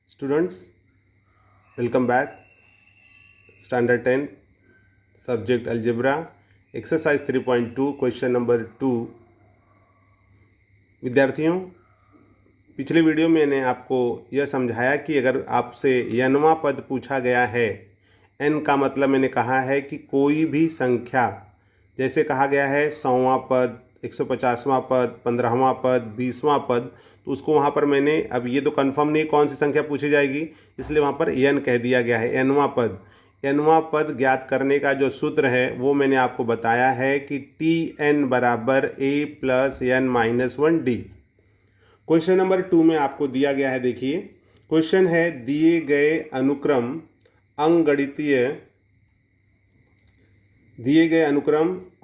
Students, welcome back. Standard 10, subject algebra, exercise 3.2, question number 2. विद्यार्थियों, पिछले video में मैंने आपको यह समझाया कि अगर आपसे n वां पद पूछा गया है, n का मतलब मैंने कहा है कि कोई भी संख्या, जैसे कहा गया है 100वां पद, 150वां पद, 15वां पद, 20वां पद, तो उसको वहाँ पर मैंने, अब ये तो कंफर्म नहीं कौन सी संख्या पूछी जाएगी, इसलिए वहाँ पर n कह दिया गया है। n वां पद ज्ञात करने का जो सूत्र है वो मैंने आपको बताया है कि Tn बराबर a plus n minus 1d। Question number 2 में आपको दिया गया है, देखिए क्वेश्चन है, दिए गए अनुक्रम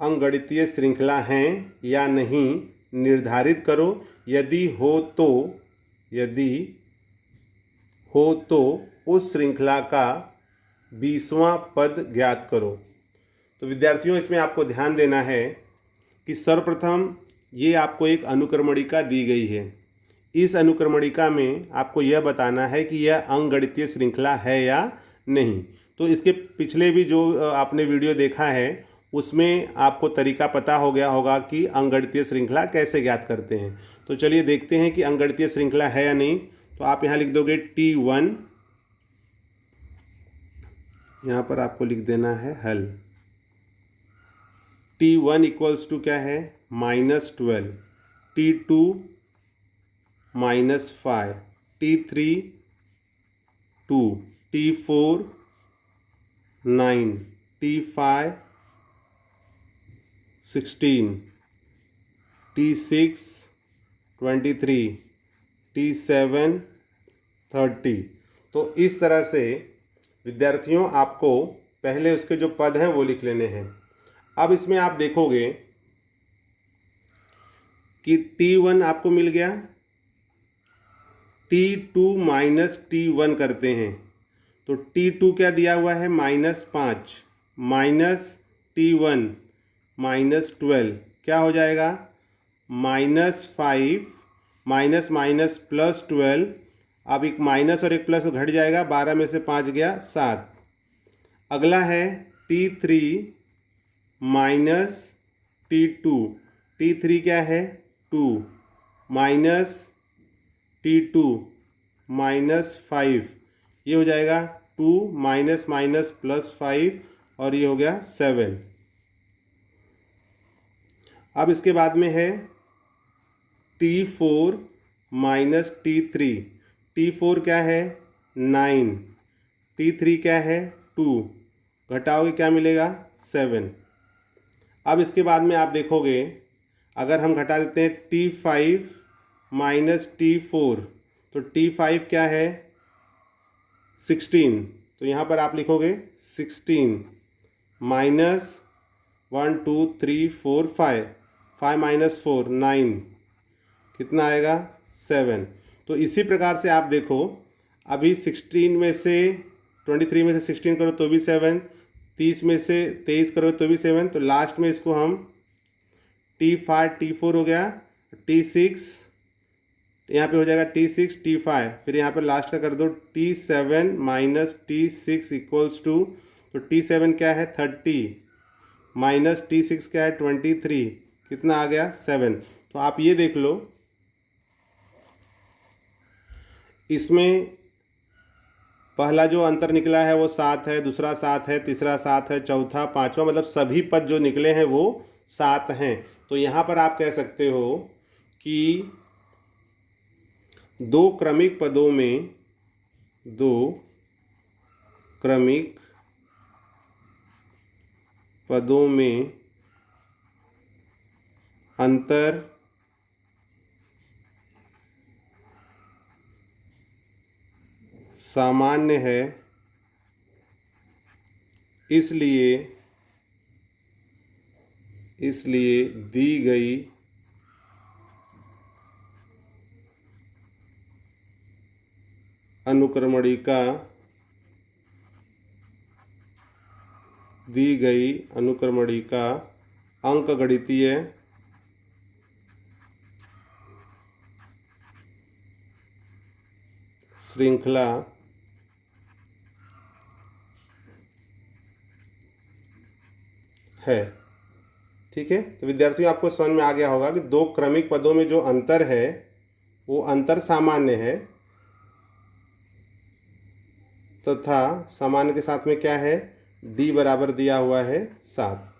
अंकगणितीय श्रृंखला हैं या नहीं निर्धारित करो, यदि हो तो उस श्रृंखला का 20वां पद ज्ञात करो। तो विद्यार्थियों, इसमें आपको ध्यान देना है कि सर्वप्रथम ये आपको एक अनुक्रमणिका दी गई है। इस अनुक्रमणिका में आपको यह बताना है कि यह अंकगणितीय श्रृंखला है या नहीं। तो इसके पिछले भी जो आपने वीडियो देखा है उसमें आपको तरीका पता हो गया होगा कि अंकगणितीय श्रृंखला कैसे ज्ञात करते हैं। तो चलिए देखते हैं कि अंकगणितीय श्रृंखला है या नहीं। तो आप यहाँ लिख दोगे T1, यहाँ पर आपको लिख देना है हल। T1 इक्वल्स टू क्या है, -12, T2 -5, T3 2, T4 9, T5 16, T6 23, T7 30। तो इस तरह से विद्यार्थियों आपको पहले उसके जो पद हैं वो लिख लेने हैं। अब इसमें आप देखोगे कि T1 आपको मिल गया, T2 माइनस T1 करते हैं तो T2 क्या दिया हुआ है, -5, माइनस T1 -12 क्या हो जाएगा, -5, माइनस माइनस +12। अब एक माइनस और एक प्लस घट जाएगा, 12 में से 5 गया 7। अगला है T3 माइनस T2, T3 क्या है 2, माइनस T2 -5, ये हो जाएगा 2 माइनस माइनस +5 और ये हो गया 7। अब इसके बाद में है T4 माइनस T3, T4 क्या है 9, T3 क्या है 2, घटाओगे क्या मिलेगा 7। अब इसके बाद में आप देखोगे, अगर हम घटा देते हैं T5 माइनस T4 तो T5 क्या है 16, तो यहाँ पर आप लिखोगे 16 माइनस 1 2 3 4 5 माइनस 4 9, कितना आएगा 7। तो इसी प्रकार से आप देखो, अभी 16 में से 23 में से 16 करो तो भी 7, 30 में से 23 करो तो भी 7। तो लास्ट में इसको हम T5 T4 हो गया, T6 यहाँ पे हो जाएगा T6 T5, फिर यहाँ पर लास्ट का कर दो T7 minus T6 equals to, तो T7 क्या है 30 माइनस T6 क्या है 23, कितना आ गया 7। तो आप ये देख लो, इसमें पहला जो अंतर निकला है वो 7 है, दूसरा 7 है, तीसरा 7 है, चौथा 5वां, मतलब सभी पद जो निकले हैं वो 7 हैं। तो यहाँ पर आप कह सकते हो कि दो क्रमिक पदों में अंतर सामान्य है, इसलिए दी गई अनुक्रमणिका अंकगणितीय श्रृंखला है। ठीक है, तो विद्यार्थियों आपको समझ में आ गया होगा कि दो क्रमिक पदों में जो अंतर है वो अंतर सामान्य है, तथा सामान्य के साथ में क्या है, d बराबर दिया हुआ है 7।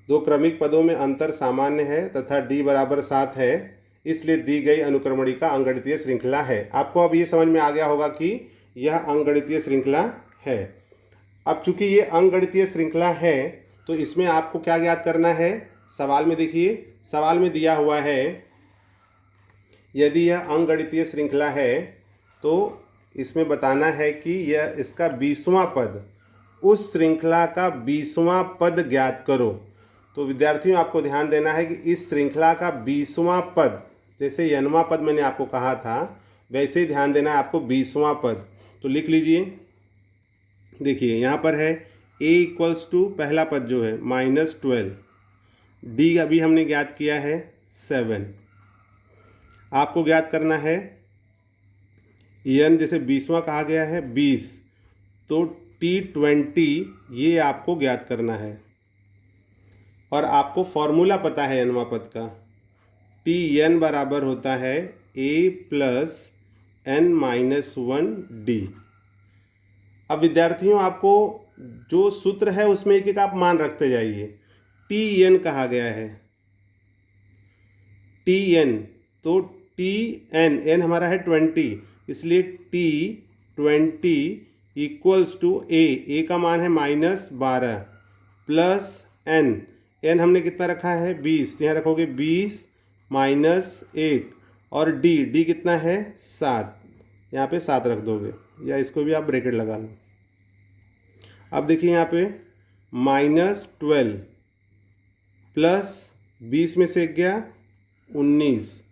दो क्रमिक पदों में अंतर सामान्य है तथा d बराबर 7 है, इसलिए दी गई अनुक्रमणी का अंकगणितीय श्रृंखला है। आपको अब ये समझ में आ गया होगा कि यह अंकगणितीय श्रृंखला है। अब चूंकि ये अंकगणितीय श्रृंखला है तो इसमें आपको क्या ज्ञात करना है, सवाल में देखिए, सवाल में दिया हुआ है यदि यह अंकगणितीय श्रृंखला है तो इसमें बताना है कि यह इसका 20वां पद, उस श्रृंखला का 20वां पद ज्ञात करो। तो विद्यार्थियों आपको ध्यान देना है कि इस श्रृंखला का 20वां पद, जैसे n वां पद मैंने आपको कहा था वैसे ही ध्यान देना है आपको 20वां पद। तो लिख लीजिए, देखिए यहाँ पर है a इक्वल्स टू पहला पद जो है -12, d अभी हमने ज्ञात किया है 7। आपको ज्ञात करना है n, जैसे 20वां कहा गया है 20, तो t20 ये आपको ज्ञात करना है। और आपको फॉर्मूला पता है n वां पद का, tn बराबर होता है a प्लस n-1d। अब विद्यार्थियों आपको जो सूत्र है उसमें एक एक आप मान रखते जाइए। tn कहा गया है, tn, तो tn, n हमारा है 20, इसलिए t20 इक्वल्स टू a का मान है -12 प्लस n हमने कितना रखा है 20, यहाँ रखोगे 20 -1, और d कितना है 7, यहाँ पे 7 रख दोगे, या इसको भी आप ब्रैकेट लगा लो। अब देखिए यहाँ पे -12 प्लस 20 में से गया 19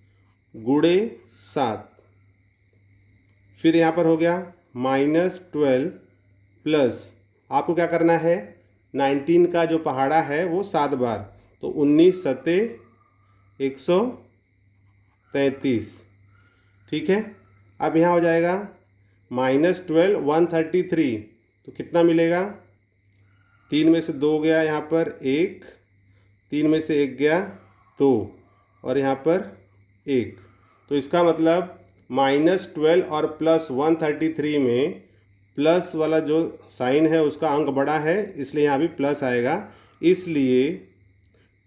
गुणे 7, फिर यहाँ पर हो गया -12 प्लस, आपको क्या करना है 19 का जो पहाड़ा है वो 7 बार, तो 19 सते 133। ठीक है, अब यहाँ हो जाएगा -12 133, तो कितना मिलेगा, 3 में से 2 गया यहाँ पर 1, 3 में से 1 गया 2, और यहाँ पर 1, तो इसका मतलब -12 और प्लस 133 में प्लस वाला जो साइन है उसका अंक बड़ा है, इसलिए यहाँ भी प्लस आएगा, इसलिए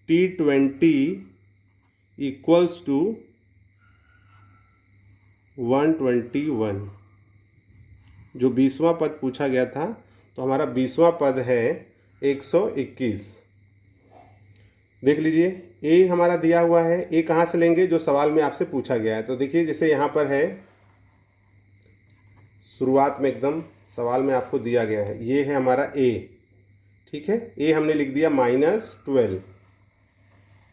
t20 इक्वल्स टू 121। जो 20वां पद पूछा गया था, तो हमारा 20वां पद है 121। देख लीजिए, a हमारा दिया हुआ है, a कहाँ से लेंगे, जो सवाल में आपसे पूछा गया है। तो देखिए जैसे यहाँ पर है, शुरुआत में एकदम सवाल में आपको दिया गया है, ये है हमारा a। ठीक है, a हमने लिख दिया -12,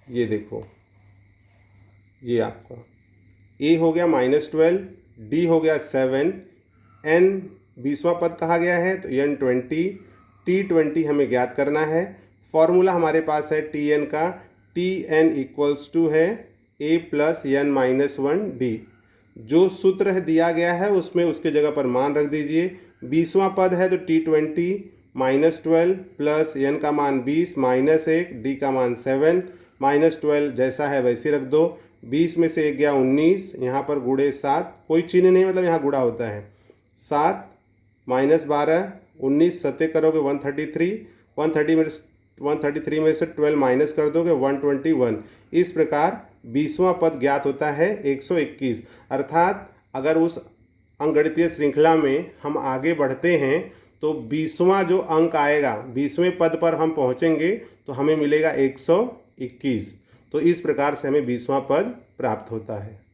ये देखो, ये आपका a हो गया -12, d हो गया 7, n 20वां पद कहा गया है तो n20, t20 हमें ज्ञात करना है। फॉर्मूला हमारे पास है tn का, tn इक्वल्स टू है a प्लस n-1d। जो सूत्र दिया गया है उसमें उसके जगह पर मान रख दीजिए। 20वां पद है तो t20 -12 प्लस n का मान 20 -1, d का मान 7, -12 जैसा है वैसे रख दो। 20 में से 1 गया 19, यहाँ पर गुणे 7, कोई चिन्ह नहीं, मतलब यहाँ गुणा होता है। 7 -12, 19 सत्ते करोगे 133, 133 में से 12 माइनस कर दोगे 121। इस प्रकार 20वां पद ज्ञात होता है 121। अर्थात अगर उस अंकगणितीय श्रृंखला में हम आगे बढ़ते हैं तो 20वां जो अंक आएगा, 20वें पद पर हम पहुंचेंगे तो हमें मिलेगा 121। तो इस प्रकार से हमें 20वां पद प्राप्त होता है।